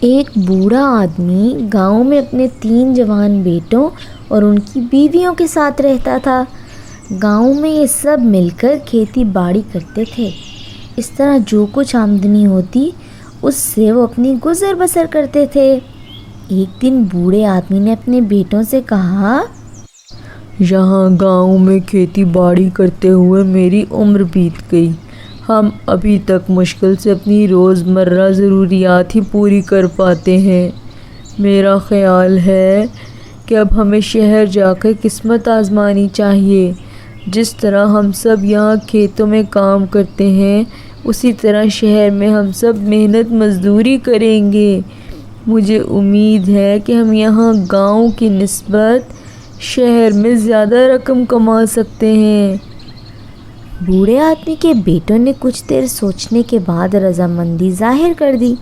ایک بوڑھا آدمی گاؤں میں اپنے 3 جوان بیٹوں اور ان کی بیویوں کے ساتھ رہتا تھا۔ گاؤں میں یہ سب مل کر کھیتی باڑی کرتے تھے۔ اس طرح جو کچھ آمدنی ہوتی اس سے وہ اپنی گزر بسر کرتے تھے۔ ایک دن بوڑھے آدمی نے اپنے بیٹوں سے کہا، یہاں گاؤں میں کھیتی باڑی کرتے ہوئے میری عمر بیت گئی۔ ہم ابھی تک مشکل سے اپنی روزمرہ ضروریات ہی پوری کر پاتے ہیں۔ میرا خیال ہے کہ اب ہمیں شہر جا کر قسمت آزمانی چاہیے۔ جس طرح ہم سب یہاں کھیتوں میں کام کرتے ہیں اسی طرح شہر میں ہم سب محنت مزدوری کریں گے۔ مجھے امید ہے کہ ہم یہاں گاؤں کی نسبت شہر میں زیادہ رقم کما سکتے ہیں۔ بوڑھے آدمی کے بیٹوں نے کچھ دیر سوچنے کے بعد رضامندی ظاہر کر دی۔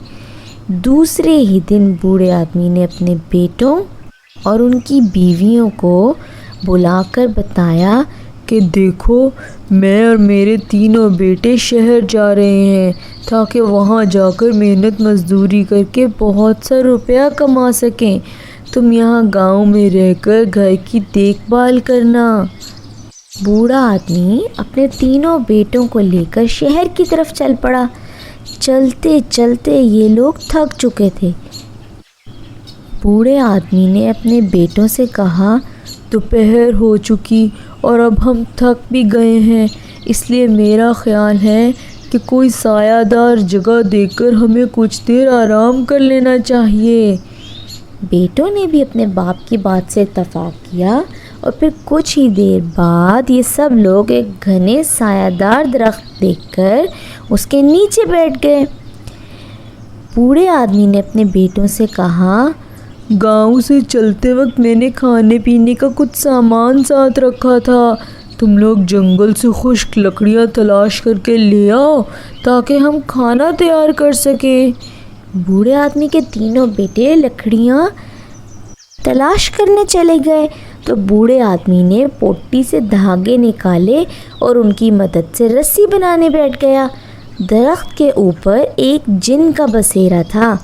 دوسرے ہی دن بوڑھے آدمی نے اپنے بیٹوں اور ان کی بیویوں کو بلا کر بتایا کہ دیکھو، میں اور میرے 3 بیٹے شہر جا رہے ہیں تاکہ وہاں جا کر محنت مزدوری کر کے بہت سا روپیہ کما سکیں۔ تم یہاں گاؤں میں رہ کر گھر کی دیکھ بھال کرنا۔ بوڑھا آدمی اپنے 3 بیٹوں کو لے کر شہر کی طرف چل پڑا۔ چلتے چلتے یہ لوگ تھک چکے تھے۔ بوڑھے آدمی نے اپنے بیٹوں سے کہا، دوپہر ہو چکی اور اب ہم تھک بھی گئے ہیں، اس لیے میرا خیال ہے کہ کوئی سایہ دار جگہ دیکھ کر ہمیں کچھ دیر آرام کر لینا چاہیے۔ بیٹوں نے بھی اپنے باپ کی بات سے اتفاق کیا اور پھر کچھ ہی دیر بعد یہ سب لوگ ایک گھنے سایہ دار درخت دیکھ کر اس کے نیچے بیٹھ گئے۔ بوڑھے آدمی نے اپنے بیٹوں سے کہا، گاؤں سے چلتے وقت میں نے کھانے پینے کا کچھ سامان ساتھ رکھا تھا۔ تم لوگ جنگل سے خشک لکڑیاں تلاش کر کے لے آؤ تاکہ ہم کھانا تیار کر سکیں۔ بوڑھے آدمی کے 3 بیٹے لکڑیاں تلاش کرنے چلے گئے تو بوڑھے آدمی نے پوٹی سے دھاگے نکالے اور ان کی مدد سے رسی بنانے بیٹھ گیا۔ درخت کے اوپر ایک جن کا بسیرا تھا۔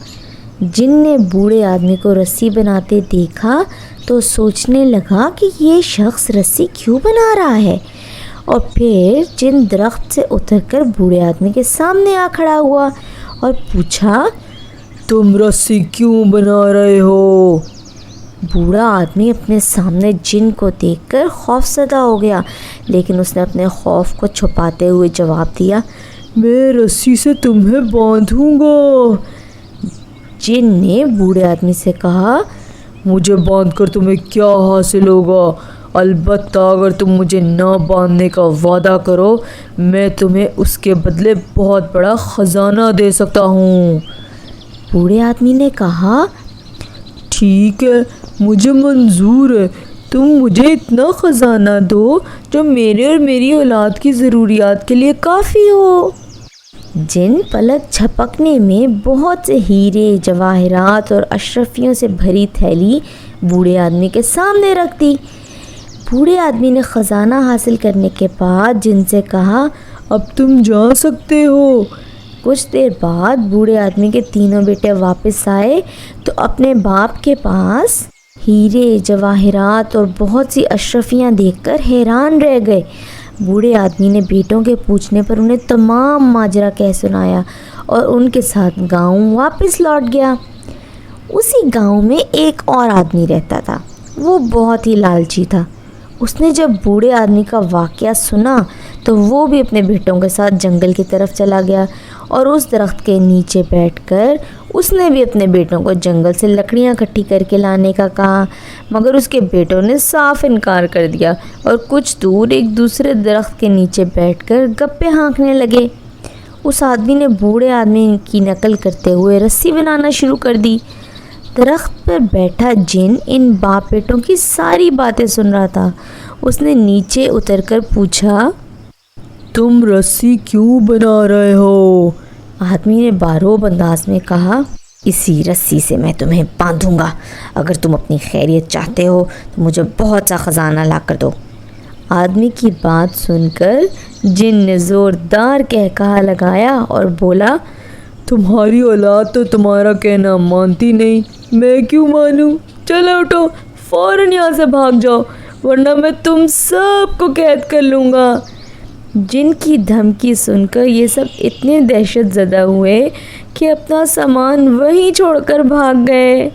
جن نے بوڑھے آدمی کو رسی بناتے دیکھا تو سوچنے لگا کہ یہ شخص رسی کیوں بنا رہا ہے، اور پھر جن درخت سے اتر کر بوڑھے آدمی کے سامنے آ کھڑا ہوا اور پوچھا، تم رسی کیوں بنا رہے ہو؟ بوڑھا آدمی اپنے سامنے جن کو دیکھ کر خوف زدہ ہو گیا، لیکن اس نے اپنے خوف کو چھپاتے ہوئے جواب دیا، میں رسی سے تمہیں باندھوں گا۔ جن نے بوڑھے آدمی سے کہا، مجھے باندھ کر تمہیں کیا حاصل ہوگا؟ البتہ اگر تم مجھے نہ باندھنے کا وعدہ کرو میں تمہیں اس کے بدلے بہت بڑا خزانہ دے سکتا ہوں۔ بوڑھے آدمی نے کہا، ٹھیک ہے، مجھے منظور ہے، تم مجھے اتنا خزانہ دو جو میرے اور میری اولاد کی ضروریات کے لیے کافی ہو۔ جن پلک جھپکنے میں بہت سے ہیرے، جواہرات اور اشرفیوں سے بھری تھیلی بوڑھے آدمی کے سامنے رکھ دی۔ بوڑھے آدمی نے خزانہ حاصل کرنے کے بعد جن سے کہا، اب تم جا سکتے ہو۔ کچھ دیر بعد بوڑھے آدمی کے 3 بیٹے واپس آئے تو اپنے باپ کے پاس ہیرے، جواہرات اور بہت سی اشرفیاں دیکھ کر حیران رہ گئے۔ بوڑھے آدمی نے بیٹوں کے پوچھنے پر انہیں تمام ماجرا کہہ سنایا اور ان کے ساتھ گاؤں واپس لوٹ گیا۔ اسی گاؤں میں ایک اور آدمی رہتا تھا۔ وہ بہت ہی لالچی تھا۔ اس نے جب بوڑھے آدمی کا واقعہ سنا تو وہ بھی اپنے بیٹوں کے ساتھ جنگل کی طرف چلا گیا اور اس درخت کے نیچے بیٹھ کر اس نے بھی اپنے بیٹوں کو جنگل سے لکڑیاں اکٹھی کر کے لانے کا کہا، مگر اس کے بیٹوں نے صاف انکار کر دیا اور کچھ دور ایک دوسرے درخت کے نیچے بیٹھ کر گپے ہانکنے لگے۔ اس آدمی نے بوڑھے آدمی کی نقل کرتے ہوئے رسی بنانا شروع کر دی۔ درخت پر بیٹھا جن ان باپ بیٹوں کی ساری باتیں سن رہا تھا۔ اس نے نیچے اتر کر پوچھا، تم رسی کیوں بنا رہے ہو؟ آدمی نے باروب انداز میں کہا، اسی رسی سے میں تمہیں باندھوں گا۔ اگر تم اپنی خیریت چاہتے ہو تو مجھے بہت سا خزانہ لا کر دو۔ آدمی کی بات سن کر جن نے زوردار قہقہہ لگایا اور بولا، تمہاری اولاد تو تمہارا کہنا مانتی نہیں، میں کیوں مانوں؟ چلو اٹھو، فوراً یہاں سے بھاگ جاؤ، ورنہ میں تم سب کو قید کر لوں گا۔ جن کی دھمکی سن کر یہ سب اتنے دہشت زدہ ہوئے کہ اپنا سامان وہیں چھوڑ کر بھاگ گئے۔